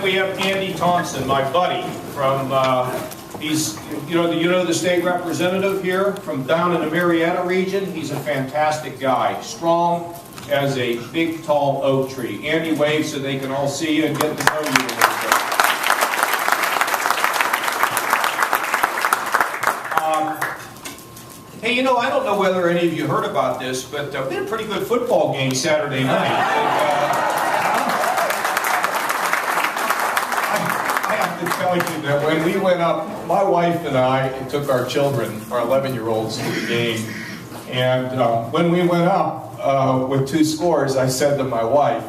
we have Andy Thompson, my buddy from, he's, you know the state representative here from down in the Marietta region. He's a fantastic guy, strong as a big, tall oak tree. Andy, wave so they can all see you and get to know you a little bit. Hey, you know, I don't know whether any of you heard about this, but we had a pretty good football game Saturday night. I have to tell you that when we went up, my wife and I took our children, our 11-year-olds, to the game. And when we went up with 2 scores, I said to my wife,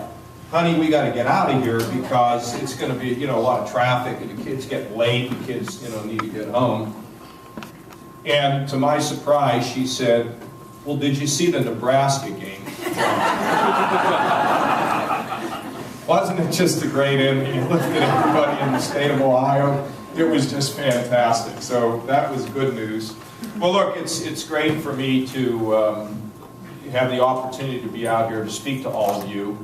honey, we got to get out of here because it's going to be, you know, a lot of traffic and the kids get late, the kids, you know, need to get home. And to my surprise, she said, well, did you see the Nebraska game? Wasn't it just a great end? You looked at everybody in the state of Ohio. It was just fantastic. So that was good news. Well, look, it's great for me to have the opportunity to be out here to speak to all of you.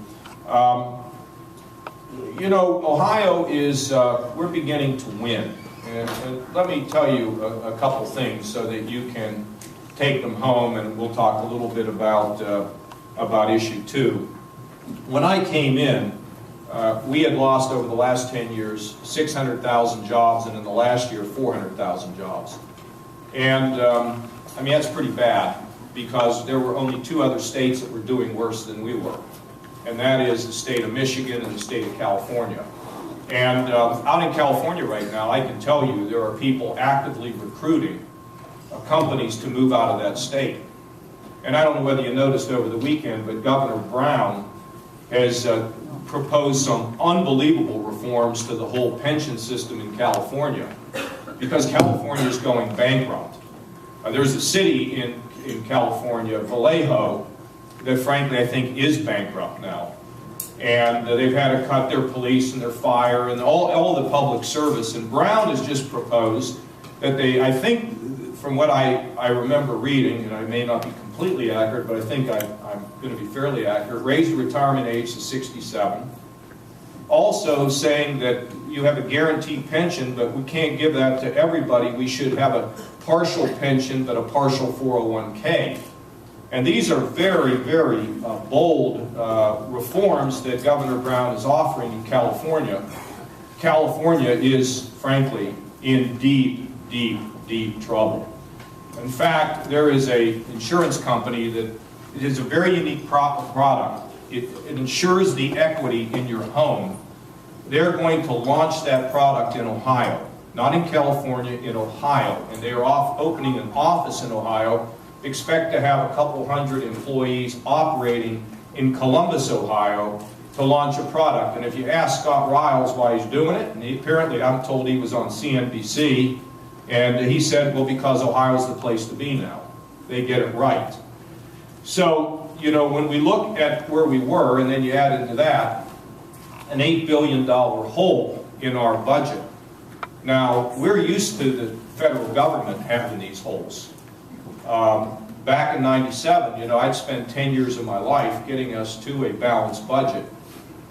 You know, Ohio is, we're beginning to win. And let me tell you a couple things so that you can take them home, and we'll talk a little bit about issue 2. When I came in, we had lost over the last 10 years 600,000 jobs, and in the last year 400,000 jobs. And I mean, that's pretty bad because there were only 2 other states that were doing worse than we were, and that is the state of Michigan and the state of California. And out in California right now, I can tell you there are people actively recruiting companies to move out of that state. And I don't know whether you noticed over the weekend, but Governor Brown has proposed some unbelievable reforms to the whole pension system in California because California is going bankrupt. There's a city in California, Vallejo, that frankly I think is bankrupt now. And they've had to cut their police and their fire and all the public service. And Brown has just proposed that they, I think, from what I remember reading, and I may not be completely accurate, but I think I'm going to be fairly accurate, raise the retirement age to 67. Also saying that you have a guaranteed pension, but we can't give that to everybody. We should have a partial pension, but a partial 401k. And these are very, very bold reforms that Governor Brown is offering in California. California is, frankly, in deep, deep, deep trouble. In fact, there is an insurance company that it is a very unique product. It insures the equity in your home. They're going to launch that product in Ohio, not in California, in Ohio. And they are opening an office in Ohio. Expect to have a couple hundred employees operating in Columbus, Ohio, to launch a product. And if you ask Scott Riles why he's doing it, and apparently I'm told he was on CNBC, and he said, well, because Ohio's the place to be now. They get it right. So, you know, when we look at where we were, and then you add into that, an $8 billion hole in our budget. Now, we're used to the federal government having these holes. Back in '97, you know, I'd spent 10 years of my life getting us to a balanced budget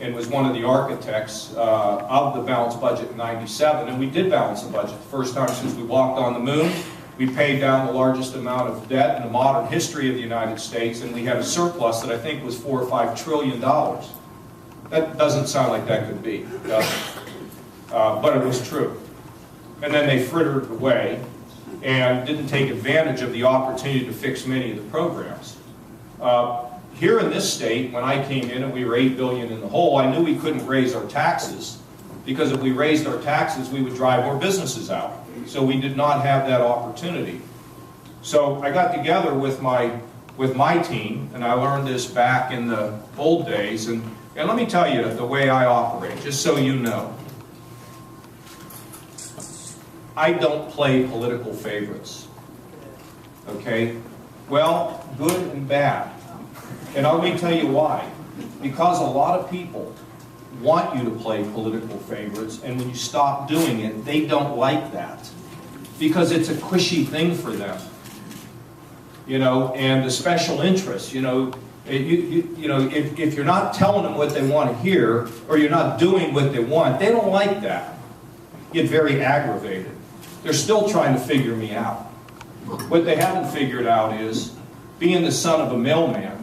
and was one of the architects of the balanced budget in '97. And we did balance the budget the first time since we walked on the moon. We paid down the largest amount of debt in the modern history of the United States, and we had a surplus that I think was $4 or $5 trillion. That doesn't sound like that could be, does it? But it was true. And then they frittered it away and didn't take advantage of the opportunity to fix many of the programs. Here in this state, when I came in and we were $8 billion in the hole, I knew we couldn't raise our taxes because if we raised our taxes, we would drive more businesses out. So we did not have that opportunity. So I got together with my team, and I learned this back in the old days, and let me tell you the way I operate, just so you know. I don't play political favorites, okay? Well, good and bad. And let me tell you why. Because a lot of people want you to play political favorites, and when you stop doing it, they don't like that. Because it's a cushy thing for them. You know, and the special interests, you know, You know, if you're not telling them what they want to hear, or you're not doing what they want, they don't like that. Get very aggravated. They're still trying to figure me out. What they haven't figured out is, being the son of a mailman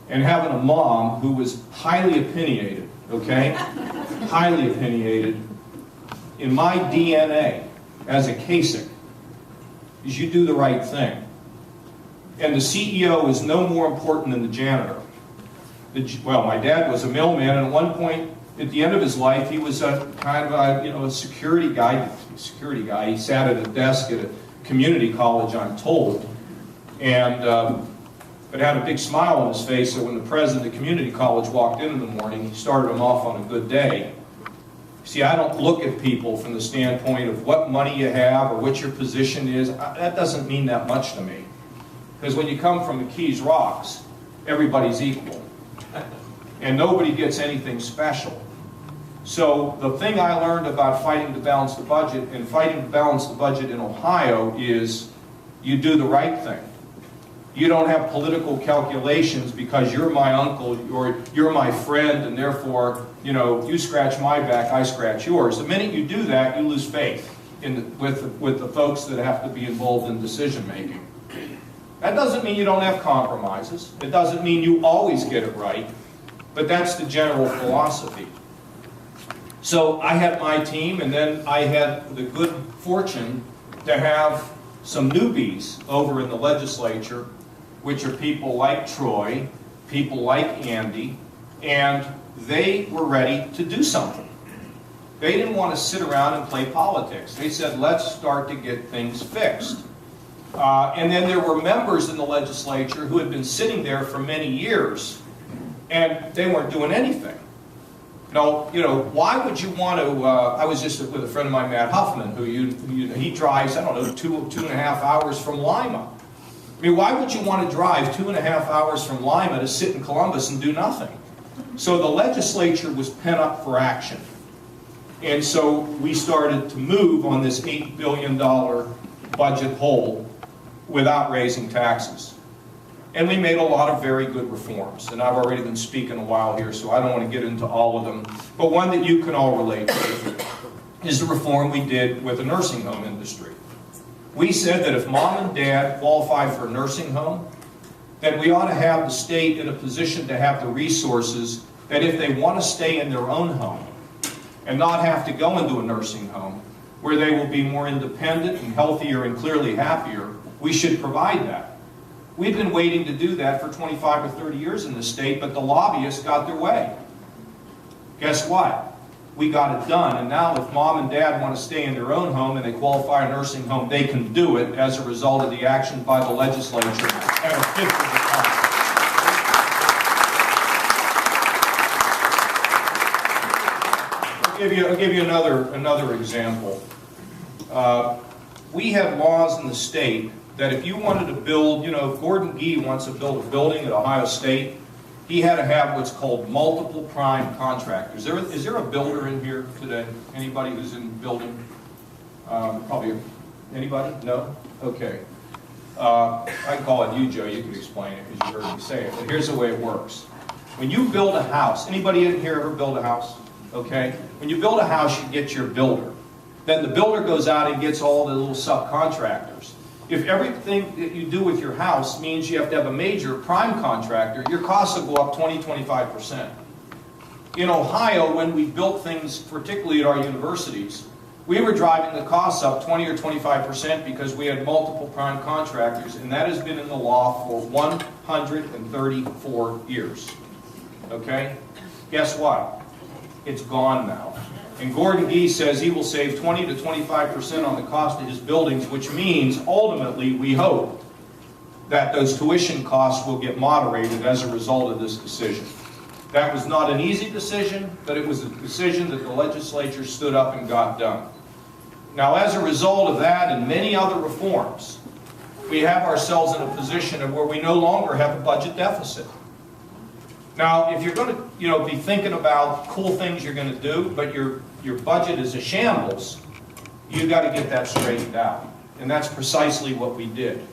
and having a mom who was highly opinionated, okay? Highly opinionated. In my DNA as a Kasich is you do the right thing. And the CEO is no more important than the janitor. Well, my dad was a mailman, and at one point, at the end of his life, he was a kind of a security guy. He sat at a desk at a community college, I'm told, and but had a big smile on his face. So when the president of the community college walked in the morning, he started him off on a good day. See, I don't look at people from the standpoint of what money you have or what your position is. That doesn't mean that much to me. Because when you come from the Keys Rocks, everybody's equal. And nobody gets anything special. So the thing I learned about fighting to balance the budget, and fighting to balance the budget in Ohio, is you do the right thing. You don't have political calculations because you're my uncle or you're my friend, and therefore, you scratch my back, I scratch yours. The minute you do that, you lose faith with the folks that have to be involved in decision making. That doesn't mean you don't have compromises. It doesn't mean you always get it right, but that's the general philosophy. So I had my team, and then I had the good fortune to have some newbies over in the legislature, which are people like Troy, people like Andy, and they were ready to do something. They didn't want to sit around and play politics. They said, let's start to get things fixed. And then there were members in the legislature who had been sitting there for many years, and they weren't doing anything. Why would you want to, I was just with a friend of mine, Matt Huffman, who he drives, I don't know, two and a half hours from Lima. I mean, why would you want to drive 2.5 hours from Lima to sit in Columbus and do nothing? So the legislature was pent up for action. And so we started to move on this $8 billion budget hole without raising taxes. And we made a lot of very good reforms. And I've already been speaking a while here, so I don't want to get into all of them. But one that you can all relate to is the reform we did with the nursing home industry. We said that if mom and dad qualify for a nursing home, then we ought to have the state in a position to have the resources that if they want to stay in their own home and not have to go into a nursing home, where they will be more independent and healthier and clearly happier, we should provide that. We've been waiting to do that for 25 or 30 years in this state, but the lobbyists got their way. Guess what? We got it done, and now if mom and dad want to stay in their own home and they qualify a nursing home, they can do it as a result of the action by the legislature at a fifth of the time. I'll give you another example. We have laws in the state that if you wanted to build, if Gordon Gee wants to build a building at Ohio State, he had to have what's called multiple prime contractors. Is there a builder in here today? Anybody who's in building? Probably anybody? No? Okay. I can call it you, Joe. You can explain it because you heard me say it. But here's the way it works. When you build a house, anybody in here ever build a house? Okay. When you build a house, you get your builder. Then the builder goes out and gets all the little subcontractors. If everything that you do with your house means you have to have a major prime contractor, your costs will go up 20–25%. In Ohio, when we built things, particularly at our universities, we were driving the costs up 20 or 25% because we had multiple prime contractors, and that has been in the law for 134 years. Okay? Guess what? It's gone now. And Gordon Gee says he will save 20 to 25% on the cost of his buildings, which means ultimately we hope that those tuition costs will get moderated as a result of this decision. That was not an easy decision, but it was a decision that the legislature stood up and got done. Now, as a result of that and many other reforms, we have ourselves in a position of where we no longer have a budget deficit. Now, if you're going to, be thinking about cool things you're going to do, but your budget is a shambles, you've got to get that straightened out. And that's precisely what we did.